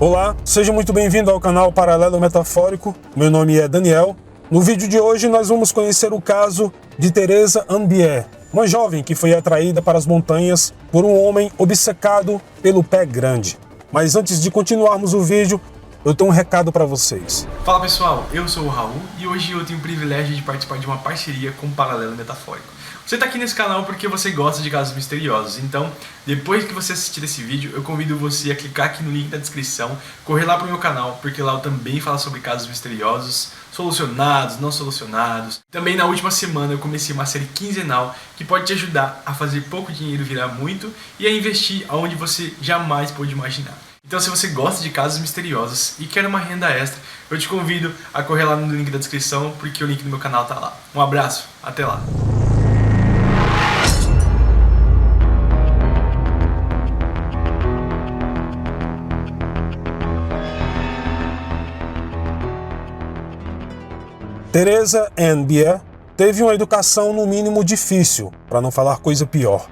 Olá, seja muito bem-vindo ao canal Paralelo Metafórico. Meu nome é Daniel. No vídeo de hoje nós vamos conhecer o caso de Teresa Ambier, uma jovem que foi atraída para as montanhas por um homem obcecado pelo pé grande. Mas antes de continuarmos o vídeo, eu tenho um recado para vocês. Fala pessoal, eu sou o Raul e hoje eu tenho o privilégio de participar de uma parceria com o Paralelo Metafórico. Você está aqui nesse canal porque você gosta de casos misteriosos, então depois que você assistir esse vídeo eu convido você a clicar aqui no link da descrição, correr lá para o meu canal, porque lá eu também falo sobre casos misteriosos, solucionados, não solucionados. Também na última semana eu comecei uma série quinzenal que pode te ajudar a fazer pouco dinheiro virar muito e a investir aonde você jamais pôde imaginar. Então se você gosta de casos misteriosos e quer uma renda extra, eu te convido a correr lá no link da descrição, porque o link do meu canal tá lá. Um abraço, até lá! Teresa Ambier teve uma educação no mínimo difícil, para não falar coisa pior.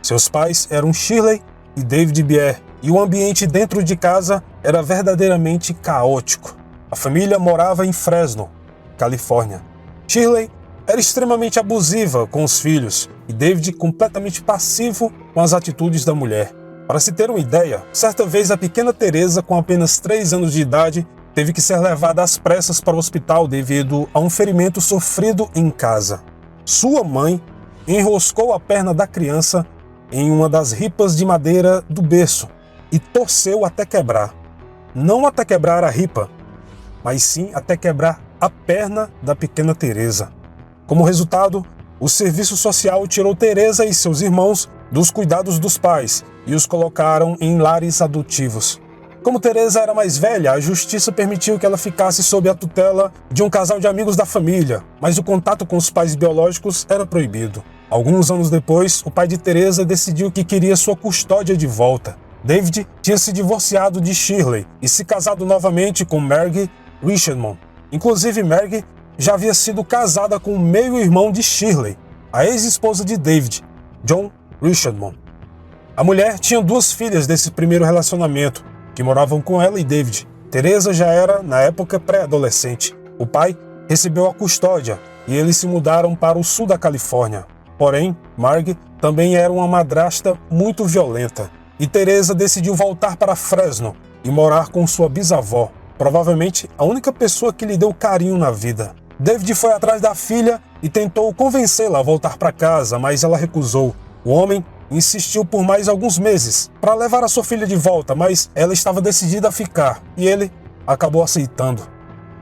Seus pais eram Shirley e David Bier, e o ambiente dentro de casa era verdadeiramente caótico. A família morava em Fresno, Califórnia. Shirley era extremamente abusiva com os filhos e David completamente passivo com as atitudes da mulher. Para se ter uma ideia, certa vez a pequena Teresa, com apenas 3 anos de idade, teve que ser levada às pressas para o hospital devido a um ferimento sofrido em casa. Sua mãe enroscou a perna da criança em uma das ripas de madeira do berço e torceu até quebrar. Não até quebrar a ripa, mas sim até quebrar a perna da pequena Teresa. Como resultado, o serviço social tirou Teresa e seus irmãos dos cuidados dos pais e os colocaram em lares adotivos. Como Teresa era mais velha, a justiça permitiu que ela ficasse sob a tutela de um casal de amigos da família, mas o contato com os pais biológicos era proibido. Alguns anos depois, o pai de Teresa decidiu que queria sua custódia de volta. David tinha se divorciado de Shirley e se casado novamente com Margie Richardson. Inclusive, Margie já havia sido casada com o meio-irmão de Shirley, a ex-esposa de David, John Richardson. A mulher tinha 2 filhas desse primeiro relacionamento, que moravam com ela e David. Teresa já era, na época, pré-adolescente. O pai recebeu a custódia e eles se mudaram para o sul da Califórnia. Porém, Margie também era uma madrasta muito violenta e Teresa decidiu voltar para Fresno e morar com sua bisavó, provavelmente a única pessoa que lhe deu carinho na vida. David foi atrás da filha e tentou convencê-la a voltar para casa, mas ela recusou. O homem insistiu por mais alguns meses para levar a sua filha de volta, mas ela estava decidida a ficar e ele acabou aceitando.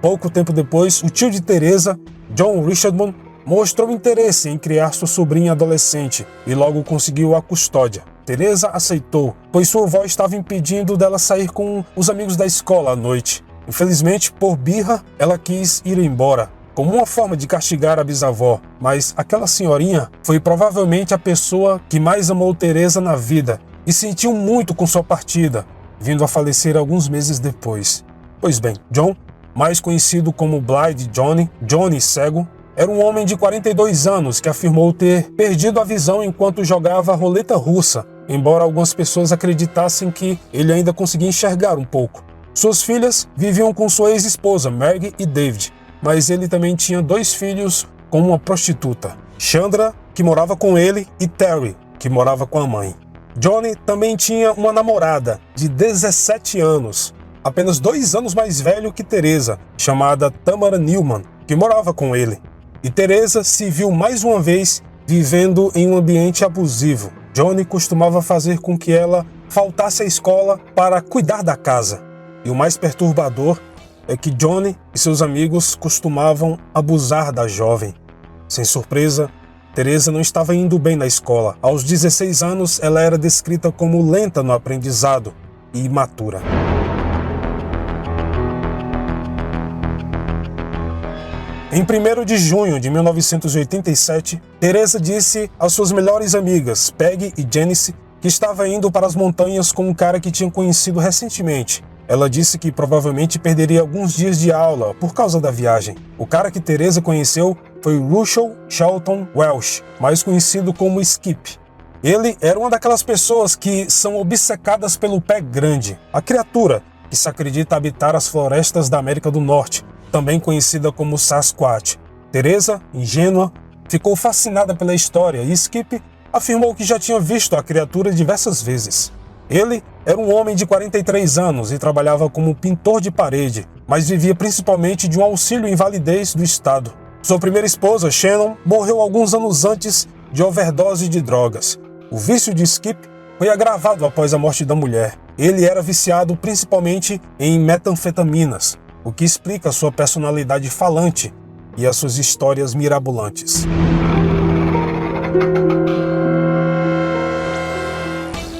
Pouco tempo depois, o tio de Teresa, John Richardson, mostrou interesse em criar sua sobrinha adolescente e logo conseguiu a custódia. Teresa aceitou, pois sua avó estava impedindo dela sair com os amigos da escola à noite. Infelizmente, por birra, ela quis ir embora, como uma forma de castigar a bisavó, mas aquela senhorinha foi provavelmente a pessoa que mais amou Teresa na vida e sentiu muito com sua partida, vindo a falecer alguns meses depois. Pois bem, John, mais conhecido como Blind Johnny cego, era um homem de 42 anos que afirmou ter perdido a visão enquanto jogava roleta russa, embora algumas pessoas acreditassem que ele ainda conseguia enxergar um pouco. Suas filhas viviam com sua ex-esposa, Margie e David, mas ele também tinha 2 filhos com uma prostituta, Chandra, que morava com ele, e Terry, que morava com a mãe. Johnny também tinha uma namorada de 17 anos, apenas 2 anos mais velho que Teresa, chamada Tamara Newman, que morava com ele. E Teresa se viu mais uma vez vivendo em um ambiente abusivo. Johnny costumava fazer com que ela faltasse à escola para cuidar da casa. E o mais perturbador é que Johnny e seus amigos costumavam abusar da jovem. Sem surpresa, Teresa não estava indo bem na escola. Aos 16 anos, ela era descrita como lenta no aprendizado e imatura. Em 1º de junho de 1987, Teresa disse às suas melhores amigas, Peggy e Janice, que estava indo para as montanhas com um cara que tinha conhecido recentemente. Ela disse que provavelmente perderia alguns dias de aula por causa da viagem. O cara que Teresa conheceu foi Russell Shelton Welsh, mais conhecido como Skip. Ele era uma daquelas pessoas que são obcecadas pelo pé grande. A criatura que se acredita habitar as florestas da América do Norte, também conhecida como Sasquatch. Teresa, ingênua, ficou fascinada pela história e Skip afirmou que já tinha visto a criatura diversas vezes. Ele era um homem de 43 anos e trabalhava como pintor de parede, mas vivia principalmente de um auxílio invalidez do Estado. Sua primeira esposa, Shannon, morreu alguns anos antes de overdose de drogas. O vício de Skip foi agravado após a morte da mulher. Ele era viciado principalmente em metanfetaminas, o que explica sua personalidade falante e as suas histórias mirabolantes.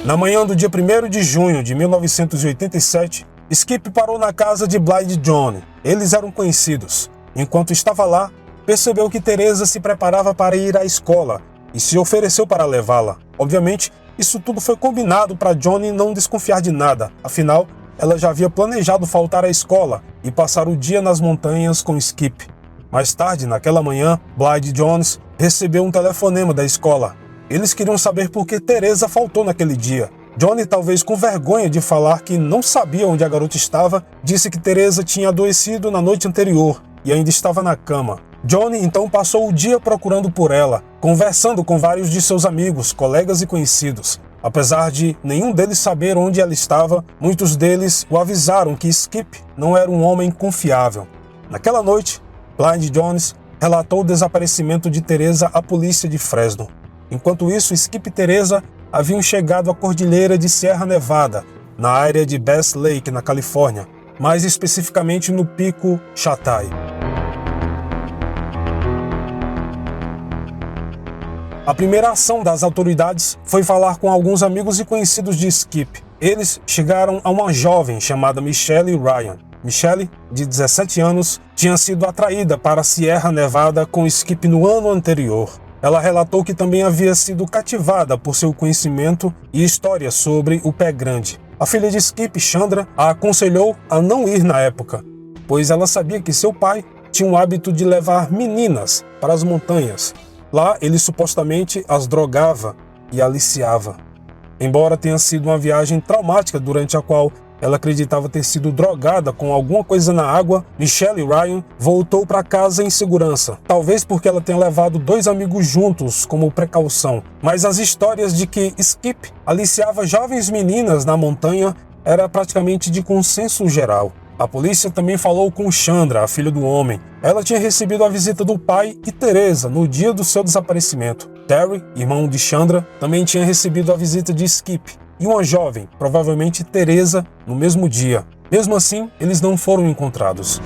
Na manhã do dia 1º de junho de 1987, Skip parou na casa de Blind John. Eles eram conhecidos. Enquanto estava lá, percebeu que Teresa se preparava para ir à escola e se ofereceu para levá-la. Obviamente, isso tudo foi combinado para Johnny não desconfiar de nada. Afinal, ela já havia planejado faltar à escola e passar o dia nas montanhas com Skip. Mais tarde, naquela manhã, Blind Jones recebeu um telefonema da escola. Eles queriam saber por que Teresa faltou naquele dia. Johnny, talvez com vergonha de falar que não sabia onde a garota estava, disse que Teresa tinha adoecido na noite anterior e ainda estava na cama. Johnny então passou o dia procurando por ela, conversando com vários de seus amigos, colegas e conhecidos. Apesar de nenhum deles saber onde ela estava, muitos deles o avisaram que Skip não era um homem confiável. Naquela noite, Blind Jones relatou o desaparecimento de Teresa à polícia de Fresno. Enquanto isso, Skip e Teresa haviam chegado à cordilheira de Sierra Nevada, na área de Bass Lake, na Califórnia, mais especificamente no Pico Shatai. A primeira ação das autoridades foi falar com alguns amigos e conhecidos de Skip. Eles chegaram a uma jovem chamada Michelle Ryan. Michelle, de 17 anos, tinha sido atraída para a Sierra Nevada com Skip no ano anterior. Ela relatou que também havia sido cativada por seu conhecimento e história sobre o Pé Grande. A filha de Skip, Chandra, a aconselhou a não ir na época, pois ela sabia que seu pai tinha o hábito de levar meninas para as montanhas. Lá, ele supostamente as drogava e aliciava. Embora tenha sido uma viagem traumática durante a qual ela acreditava ter sido drogada com alguma coisa na água, Michelle Ryan voltou para casa em segurança, talvez porque ela tenha levado 2 amigos juntos como precaução. Mas as histórias de que Skip aliciava jovens meninas na montanha era praticamente de consenso geral. A polícia também falou com Chandra, a filha do homem. Ela tinha recebido a visita do pai e Teresa no dia do seu desaparecimento. Terry, irmão de Chandra, também tinha recebido a visita de Skip e uma jovem, provavelmente Teresa, no mesmo dia. Mesmo assim, eles não foram encontrados.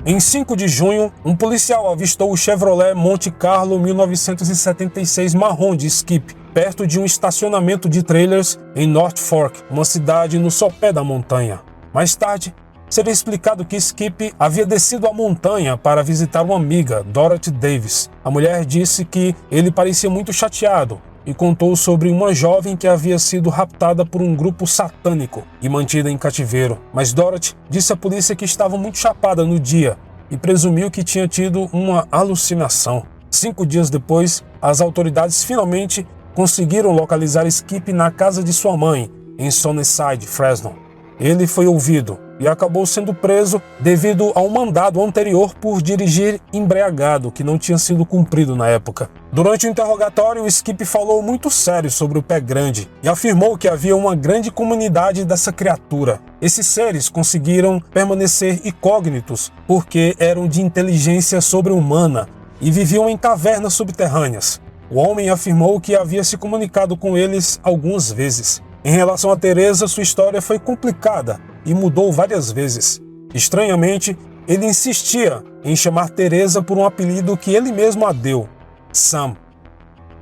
Em 5 de junho, um policial avistou o Chevrolet Monte Carlo 1976 marrom de Skip, perto de um estacionamento de trailers em North Fork, uma cidade no sopé da montanha. Mais tarde, seria explicado que Skip havia descido a montanha para visitar uma amiga, Dorothy Davis. A mulher disse que ele parecia muito chateado e contou sobre uma jovem que havia sido raptada por um grupo satânico e mantida em cativeiro. Mas Dorothy disse à polícia que estava muito chapada no dia e presumiu que tinha tido uma alucinação. 5 dias depois, as autoridades finalmente conseguiram localizar Skip na casa de sua mãe, em Sunnyside, Fresno. Ele foi ouvido e acabou sendo preso devido a um mandado anterior por dirigir embriagado, que não tinha sido cumprido na época. Durante o interrogatório, Skip falou muito sério sobre o Pé Grande e afirmou que havia uma grande comunidade dessa criatura. Esses seres conseguiram permanecer incógnitos porque eram de inteligência sobre-humana e viviam em cavernas subterrâneas. O homem afirmou que havia se comunicado com eles algumas vezes. Em relação a Teresa, sua história foi complicada e mudou várias vezes. Estranhamente, ele insistia em chamar Teresa por um apelido que ele mesmo a deu, Sam.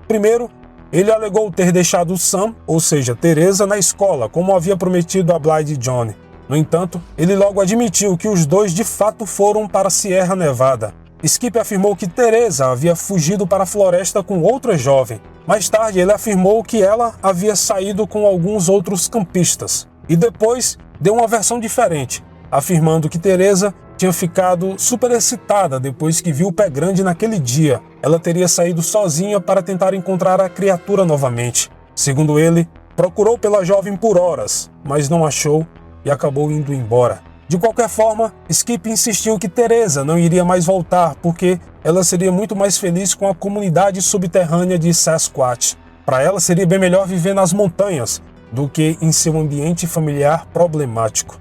Primeiro, ele alegou ter deixado Sam, ou seja, Teresa, na escola, como havia prometido a Blind John. No entanto, ele logo admitiu que os dois de fato foram para a Sierra Nevada. Skip afirmou que Teresa havia fugido para a floresta com outra jovem. Mais tarde, ele afirmou que ela havia saído com alguns outros campistas. E depois, deu uma versão diferente, afirmando que Teresa tinha ficado super excitada depois que viu o Pé Grande naquele dia. Ela teria saído sozinha para tentar encontrar a criatura novamente. Segundo ele, procurou pela jovem por horas, mas não achou e acabou indo embora. De qualquer forma, Skip insistiu que Teresa não iria mais voltar porque ela seria muito mais feliz com a comunidade subterrânea de Sasquatch. Para ela seria bem melhor viver nas montanhas do que em seu ambiente familiar problemático.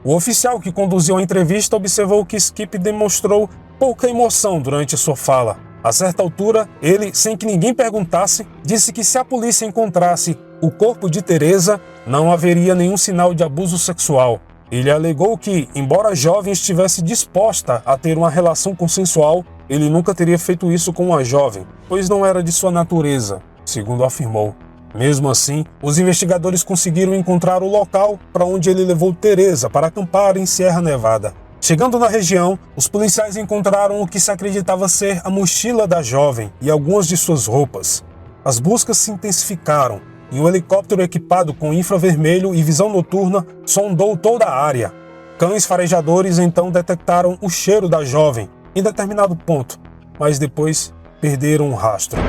O oficial que conduziu a entrevista observou que Skip demonstrou pouca emoção durante sua fala. A certa altura, ele, sem que ninguém perguntasse, disse que se a polícia encontrasse o corpo de Teresa, não haveria nenhum sinal de abuso sexual. Ele alegou que, embora a jovem estivesse disposta a ter uma relação consensual, ele nunca teria feito isso com uma jovem, pois não era de sua natureza, segundo afirmou. Mesmo assim, os investigadores conseguiram encontrar o local para onde ele levou Teresa para acampar em Sierra Nevada. Chegando na região, os policiais encontraram o que se acreditava ser a mochila da jovem e algumas de suas roupas. As buscas se intensificaram e um helicóptero equipado com infravermelho e visão noturna sondou toda a área. Cães farejadores então detectaram o cheiro da jovem em determinado ponto, mas depois perderam o rastro.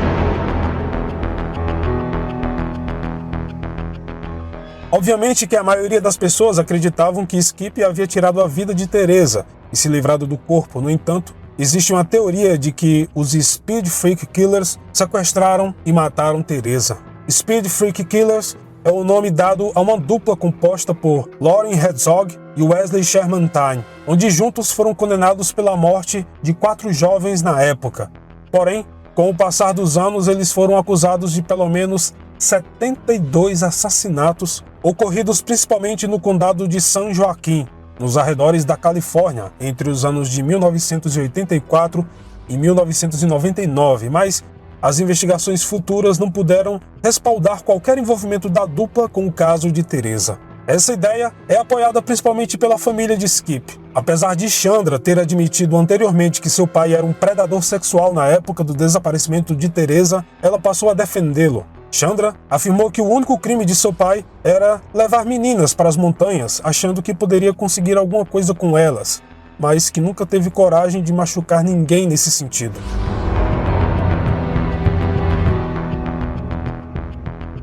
Obviamente que a maioria das pessoas acreditavam que Skip havia tirado a vida de Teresa e se livrado do corpo. No entanto, existe uma teoria de que os Speed Freak Killers sequestraram e mataram Teresa. Speed Freak Killers é o nome dado a uma dupla composta por Lauren Herzog e Wesley Sherman Tyne, onde juntos foram condenados pela morte de 4 jovens na época. Porém, com o passar dos anos, eles foram acusados de pelo menos 72 assassinatos ocorridos principalmente no condado de San Joaquim, nos arredores da Califórnia, entre os anos de 1984 e 1999, mas as investigações futuras não puderam respaldar qualquer envolvimento da dupla com o caso de Teresa. Essa ideia é apoiada principalmente pela família de Skip. Apesar de Chandra ter admitido anteriormente que seu pai era um predador sexual na época do desaparecimento de Teresa, ela passou a defendê-lo. Chandra afirmou que o único crime de seu pai era levar meninas para as montanhas, achando que poderia conseguir alguma coisa com elas, mas que nunca teve coragem de machucar ninguém nesse sentido.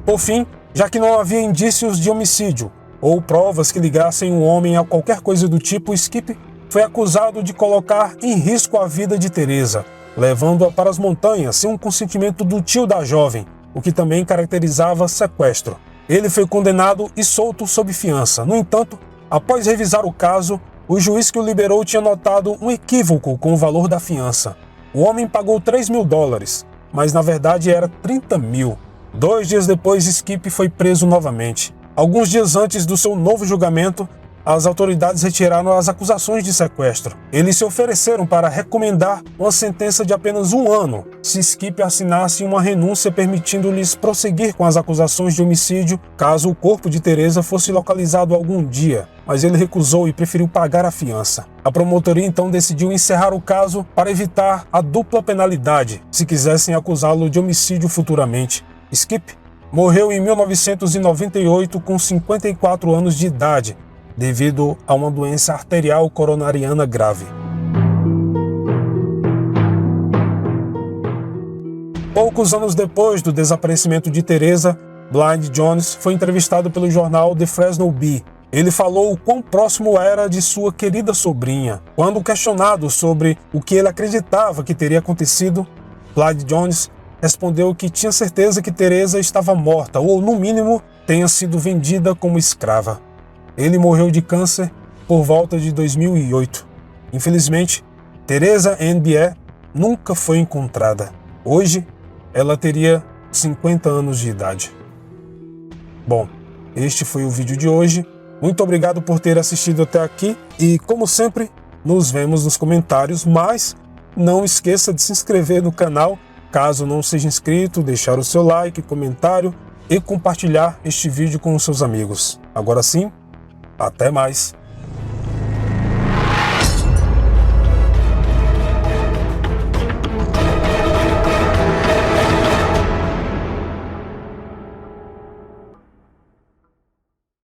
Por fim, já que não havia indícios de homicídio ou provas que ligassem o homem a qualquer coisa do tipo, Skip foi acusado de colocar em risco a vida de Teresa, levando-a para as montanhas sem um consentimento do tio da jovem, o que também caracterizava sequestro. Ele foi condenado e solto sob fiança. No entanto, após revisar o caso, o juiz que o liberou tinha notado um equívoco com o valor da fiança. O homem pagou $3.000, mas na verdade era 30 mil. 2 dias depois, Skip foi preso novamente. Alguns dias antes do seu novo julgamento, as autoridades retiraram as acusações de sequestro. Eles se ofereceram para recomendar uma sentença de apenas 1 ano se Skip assinasse uma renúncia permitindo-lhes prosseguir com as acusações de homicídio caso o corpo de Teresa fosse localizado algum dia, mas ele recusou e preferiu pagar a fiança. A promotoria então decidiu encerrar o caso para evitar a dupla penalidade se quisessem acusá-lo de homicídio futuramente. Skip morreu em 1998 com 54 anos de idade, devido a uma doença arterial coronariana grave. Poucos anos depois do desaparecimento de Teresa, Blind Jones foi entrevistado pelo jornal The Fresno Bee. Ele falou o quão próximo era de sua querida sobrinha. Quando questionado sobre o que ele acreditava que teria acontecido, Blind Jones respondeu que tinha certeza que Teresa estava morta ou, no mínimo, tenha sido vendida como escrava. Ele morreu de câncer por volta de 2008. Infelizmente, Teresa N.B.E. nunca foi encontrada. Hoje, ela teria 50 anos de idade. Bom, este foi o vídeo de hoje. Muito obrigado por ter assistido até aqui e, como sempre, nos vemos nos comentários, mas não esqueça de se inscrever no canal, caso não seja inscrito, deixar o seu like, comentário e compartilhar este vídeo com os seus amigos. Agora sim, até mais!